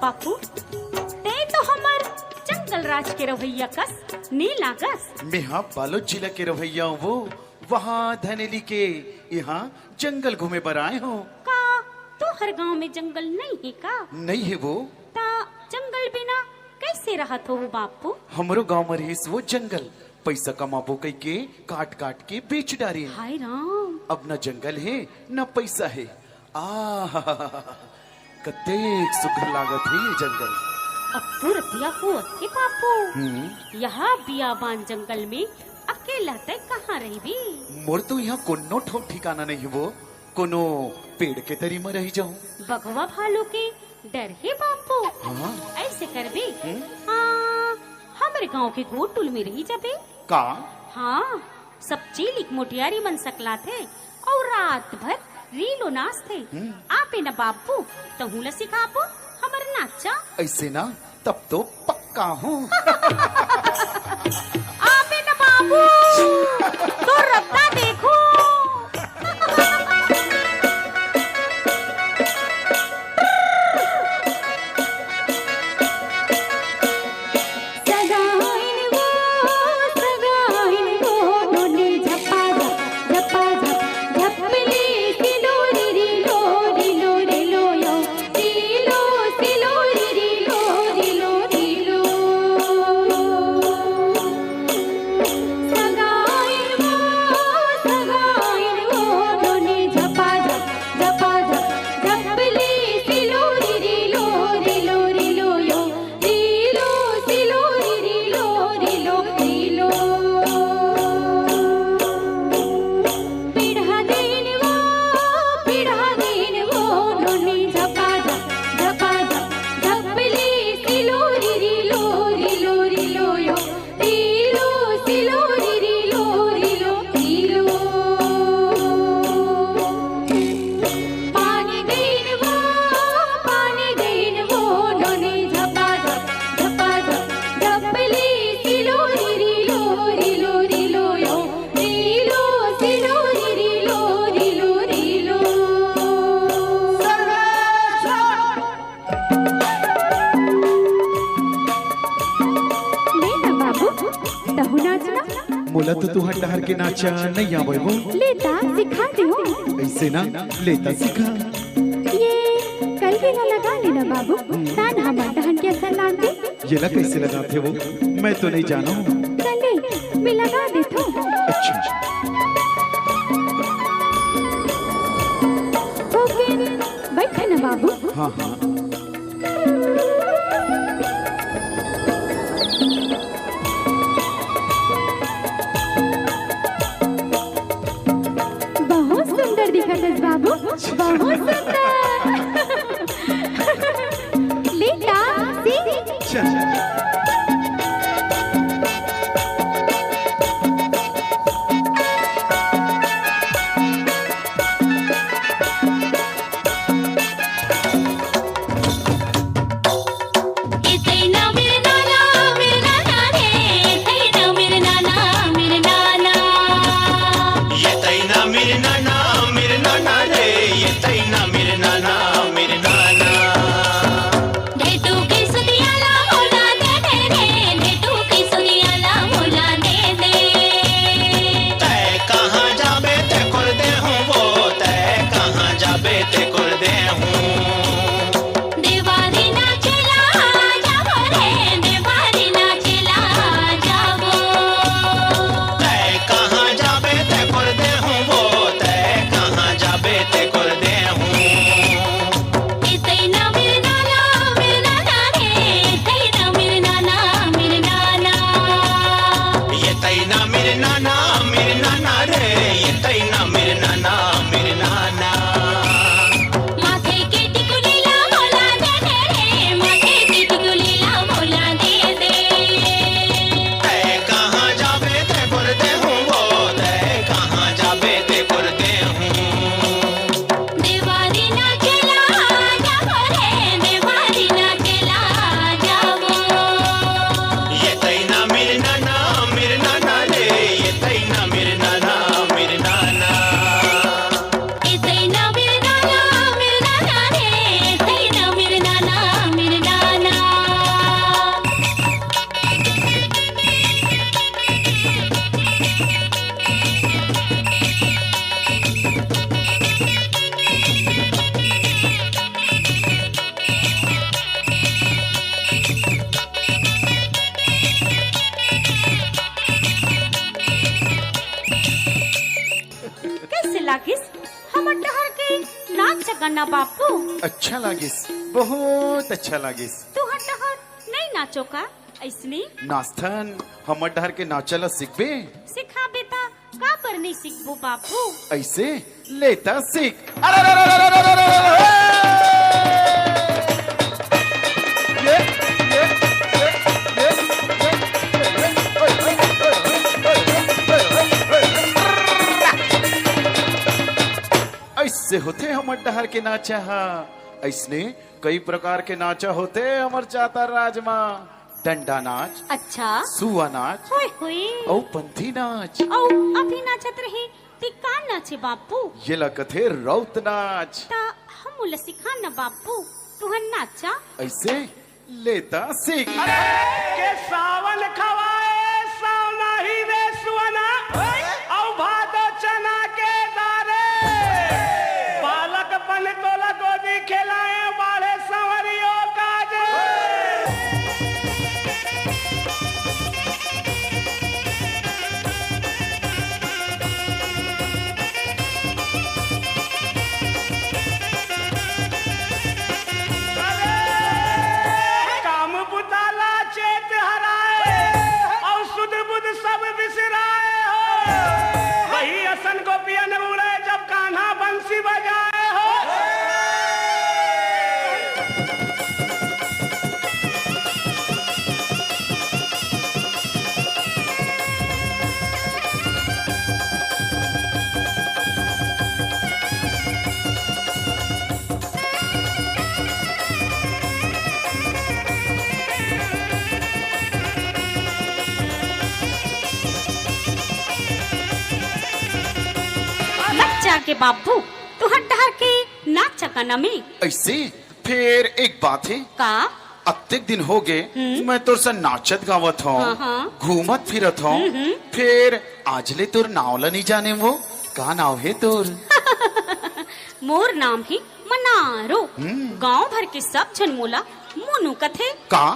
बापू ते तो हमर जंगल राज के रवैया कस नीला कस। मैं हाँ बालोद जिला के रवैया हूँ, वो वहाँ धनेली के यहाँ जंगल घूमे पर आए हो। का तो हर गांव में जंगल नहीं है का? नहीं है वो। ता जंगल बिना कैसे रहत हो बापू? हमारो गांव में रहीस वो जंगल, पैसा कमाबो कई के काट काट के बेच डारे। हाय राम, अब न जंगल है न पैसा है। कतेक सुखर लागत है ये जंगल। अब रतिया को के बापू यहाँ बियाबान जंगल में अकेला तय कहाँ रही भी? मोर तो यहाँ कोनो ठोक ठिकाना नहीं वो, कोनो पेड़ के तरी में रही जाऊं। बगवा भालू के डर है बापू। हाँ? ऐसे कर बे हमारे गांव के गोटुल में रही जाबे का? हाँ, सब चीलिक मोटियारी मन सकला थे और रात भर रीलो नाच थे। आपे न बापू तहू ल सिखाबो हमर नाचा। ऐसे ना तब तो पक्का हूँ। आपे न बाबू तो रत्ता देखो। मोला तो तू हटहर के नाचा नहीं आवे वो। लेता सिखा दियो। ऐसे ना लेता सिखा। ये कल भी ना लगा लेना बाबू, तान हमार दहन के असर लान दे। ये ला कैसे लगाते वो? मैं तो नहीं जाना हूँ। चले मैं लगा देता हूँ। अच्छा। ओके बैठे ना बाबू। हाँ हाँ। बाबू बहुत सुंदर। लेता मेरे नाना लगा ना बापू? अच्छा लागिस, बहुत अच्छा लागिस। तू हट नहीं नाचो का ऐसने? नास्थन हमर डहर के नाचला सीखबे? सिखा बेटा का पर नहीं सीखबो बापू? ऐसे लेता सीख। अरे अरे अरे अरे अरे अरे अरे अरे! ये ये ऐसे होते हमर डहर के नाचा हा। ऐसने कई प्रकार के नाचा होते हमर चाता राजमा। डंडा नाच, अच्छा सुआ नाच, होय होय औ पंथी नाच। औ अभी नाचत रहे ती का नाचे बापू? ये लकथे रौत नाच। ता हम उला सिखा ना बापू, तुहन नाचा। ऐसे लेता सीख। के सावन खवाए सावना ही रे सुवना औ भादो चना के दारे बालक पन तोला गोदी खिलाए बाढ़े संवरियो काजे। काम बुताला चेत हराए और सुध बुध सब बिसराए हो। वही असन को पियन उड़े जब कान्हा बंसी बजाए हो। बच्चा के बापू तुहन डहर के नाचा का नमी ऐसे फिर एक बात है, का? अत्येक दिन हो गए मैं तोर से नाचत गावत हूँ, हाँ। घूमत फिरत हूँ। फिर आजले तोर नावला नहीं जाने वो का नाव है तोर? मोर नाम ही मनारो। गांव भर के सब जन मोला मुनु कथे। का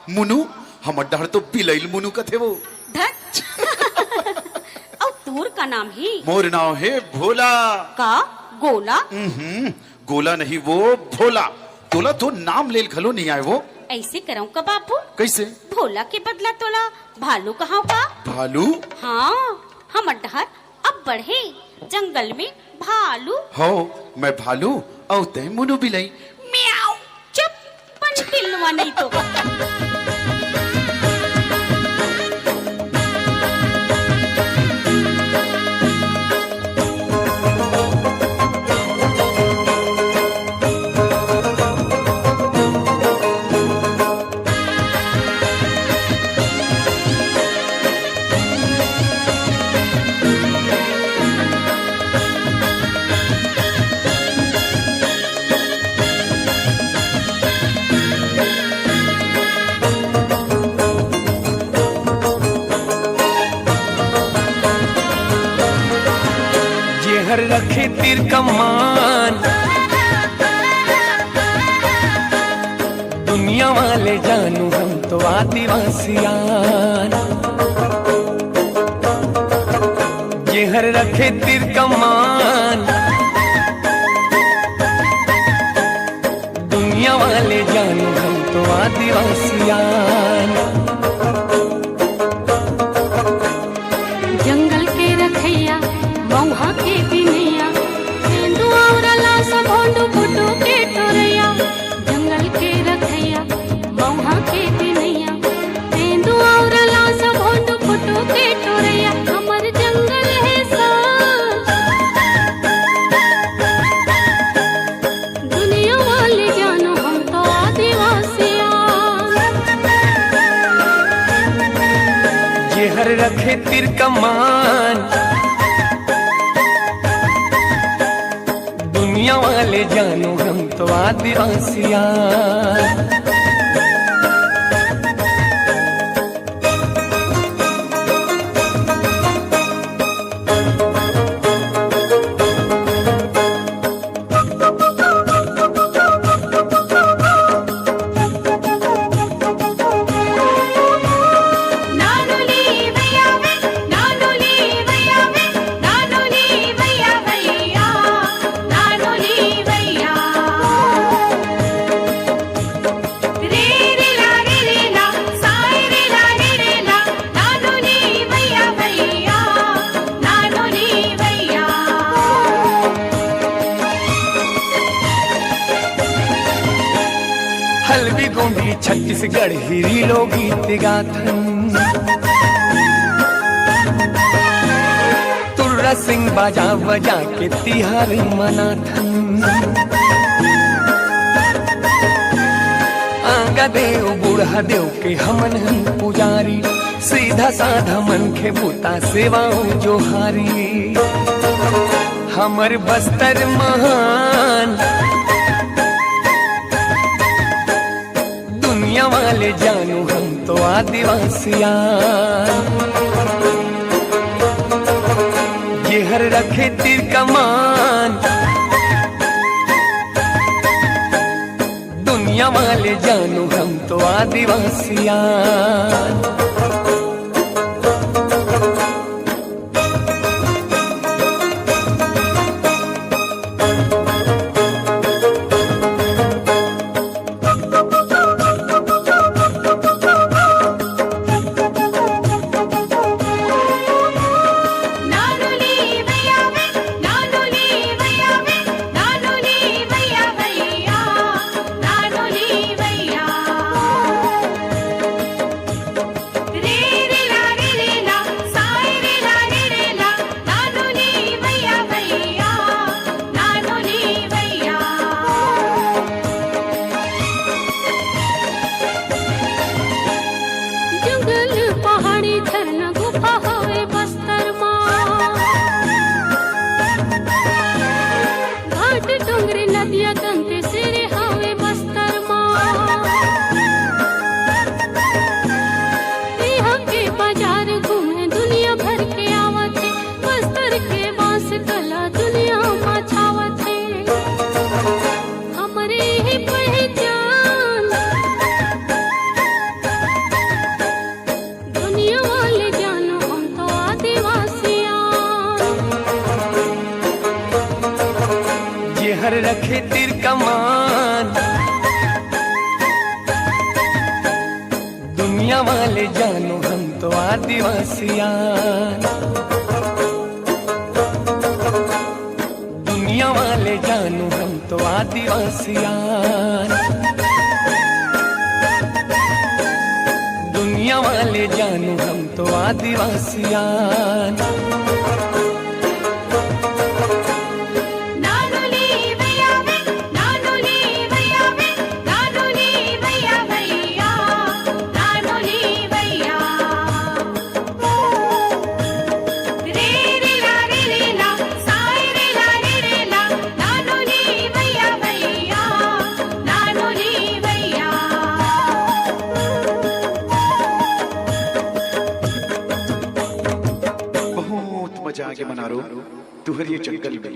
मुनु? हमर डहर तो बिलैल मुनु कथे वो। धत और तोर का नाम ही? मोर नाव है भोला। का गोला? गोला नहीं वो भोला। तोला तो नाम लेल घलो नहीं आए वो। ऐसे कराऊं का बापू? कैसे? भोला के बदला तोला भालू कहाँ का? भालू? हाँ हम डहर अब बढ़े जंगल में भालू। हो मैं भालू औ ते मुनु बिलाई। म्याऊ चुप पन पिलवा नहीं तो। जेहर रखे तीर कमान दुनिया वाले जानू हम तो आदिवासियान। जेहर रखे तीर कमान दुनिया वाले जानू हम तो आदिवासियान। जंगल के रखैया मौहा के बिनैया तेंदु औरला सब होंडू फुटू के टोरैया। जंगल के रखैया मौहा के बिनैया तेंदु औरला सब होंडू फुटू के टोरैया। हमर जंगल है सा दुनिया वाले जानो हम तो आदिवासियां। जेहर रखे तीर कमान दुनिया वाले जानू हम तो आदिवासियान। नानुली भैया वे नानुली भैया वे नानुली भैया भैया नानुली भैया गोंडी छत्तीसगढ़ हिरी लोकगीत गाथन। तुर्रा सिंह बाजा बजा के तिहार मनाथन। आंगा देव बूढ़ा देव के हमन हन पुजारी, सीधा साधा मन के बूता सेवाओं जोहारी। हमर बस्तर महान दुनिया वाले जानू हम तो आदिवासियां। ये हर रखे तीर कमान दुनिया वाले जानू हम तो आदिवासियां। हर रखे तीर कमान दुनिया वाले जानो हम तो आदिवासियां। दुनिया वाले जानो हम तो आदिवासियां। दुनिया वाले जानो हम तो आदिवासियां। आगे मनारो तुहर ये जंगल में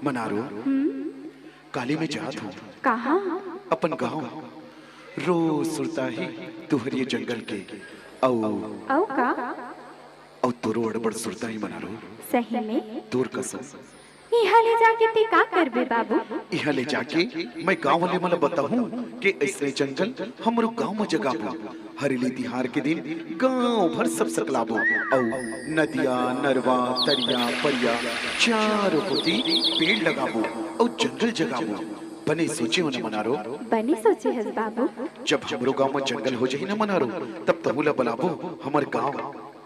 मनारो काली में जात हूँ। कहाँ? अपन गाँव रोज सुनता ही तुहर ये जंगल के औ का औ तोरो अड़बड़ सुनता ही मनारो। सही में तोर कसम यहाँ ले जाके ते का करबे बाबू? यहाँ ले जाके मैं गाँव वाले मला बताऊं कि ऐसे जंगल हमरो गाँव में जगाबो। हरेली तिहार के दिन गांव भर सब सकलाबो औ नदिया नरवा तरिया परिया चारों कोती पेड़ लगाबो और जंगल जगाबो। बने सोचे हो न मनारो? बने सोचे हस बाबू। जब हमरो गाँव में जंगल हो जाही न मनारो तब तहुला बुलाबो हमर गाँव।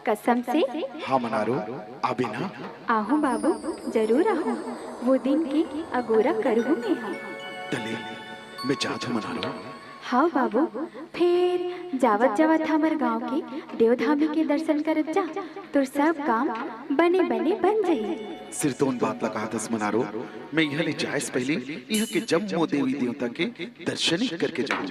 कसम से? हाँ मनारो आबे ना? आहूं बाबू जरूर आहूं। वो दिन की अगोरा करहूं मैं। हाँ तले मैं जात हूँ मनारो। हाँ बाबू फिर जावत जावत हमर गांव के देवधामी के दर्शन करत जा तो सब काम बने बने बन जाई। सिर तो उन बात लगा दस मनारो मैं यहाँ ले जाए पहले यहाँ के जम्मो देवी देवता के दर्शन ही करके जाऊँ।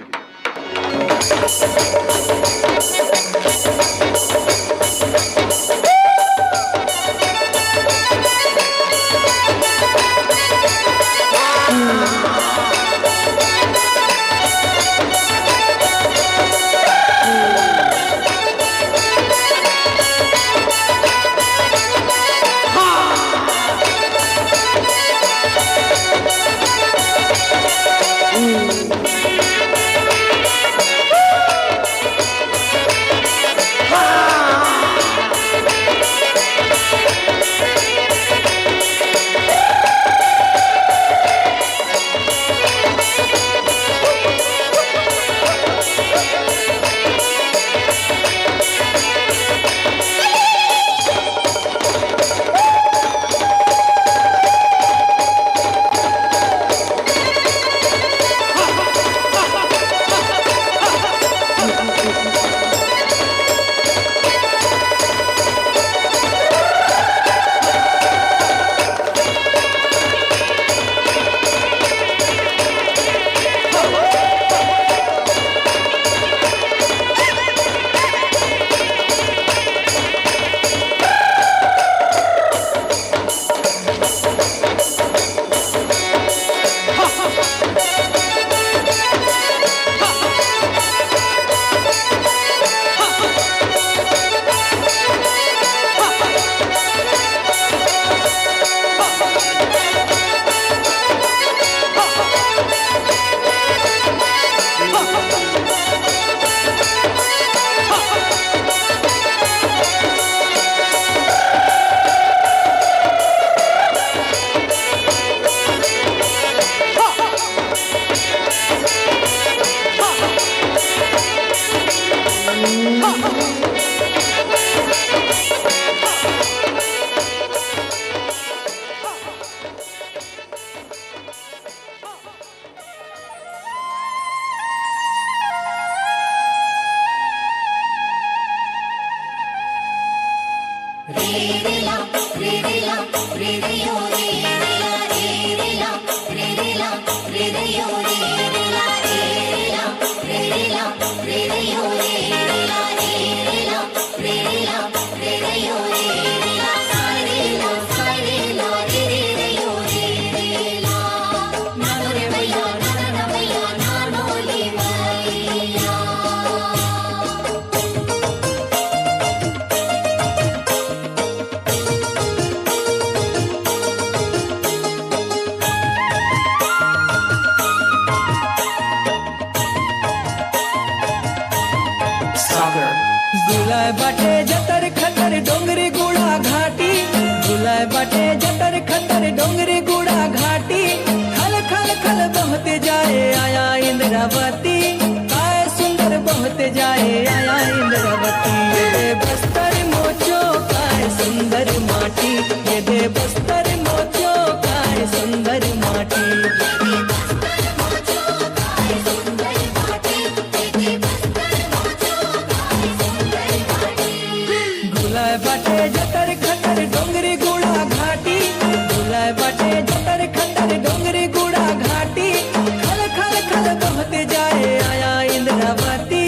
गुलाय बाटे जतर खतर डोंगरी गुड़ा घाटी, गुलाय बाटे जतर खतर डोंगरी गुड़ा घाटी, खल खल खल बहते जाए आया इंद्रावती, काय सुंदर बहते जाए आया इंद्रावती। ये दे बस्तर मोचो काय सुंदर माटी, ये दे बस्तर मोचो काय सुंदर माटी। गुलाय बाटे जतर खतर डोंगरी गुड़ा घाटी, गुलाय बाटे जतर खतर डोंगरी गुड़ा घाटी, खल खल खल बहते जाए आया इंद्रावती,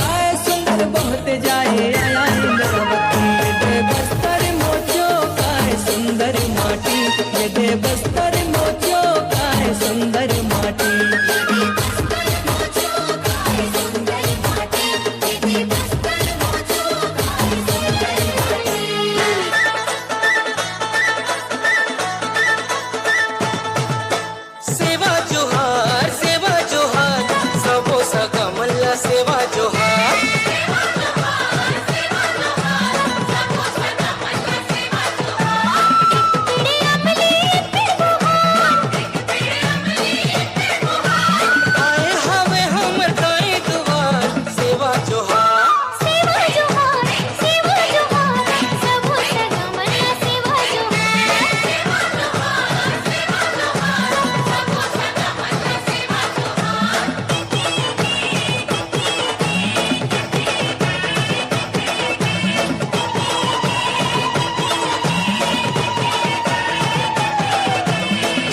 काय सुंदर बहते जाए आया इंद्रावती। ये दे बस्तर मोचो काय सुंदर माटी, ये दे बस्तर मोचो काय सुंदर माटी। सेवा जोहार सबो सगा मल्ला सेवा जोहार। आए हवे हमर दाएं दुआर सेवा जोहार।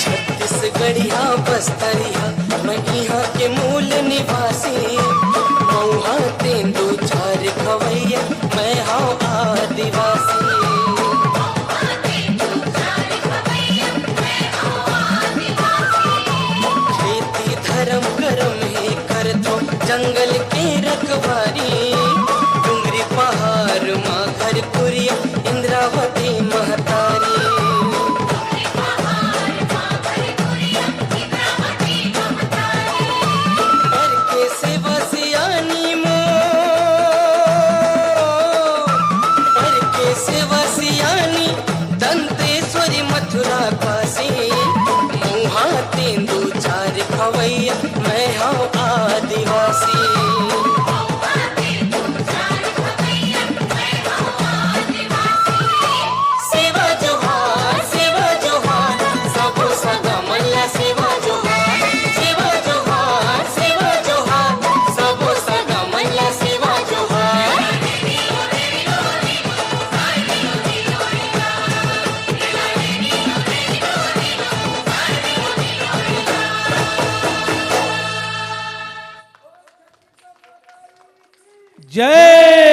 छत्तीसगढ़िया बस्तरिया मैं यहाँ के मूल निवासी, मऊहा तेंदू चार खवैया मैं हाँ आदिवासी। खेती धर्म करम ही करतो जंगल के रखवारी, डुंगरी पहाड़ माँ घर कुरिया इंद्रावती महतारी। दंतेश्वरी मथुरा काशी, मऊहा तेंदू चार खवैया मैं हाँ आदिवासी। सेवा जोहार सबो सगा मल्ला सेवा जोहार। सेवा जोहार सबो सगा मल्ला सेवा जोहार। जय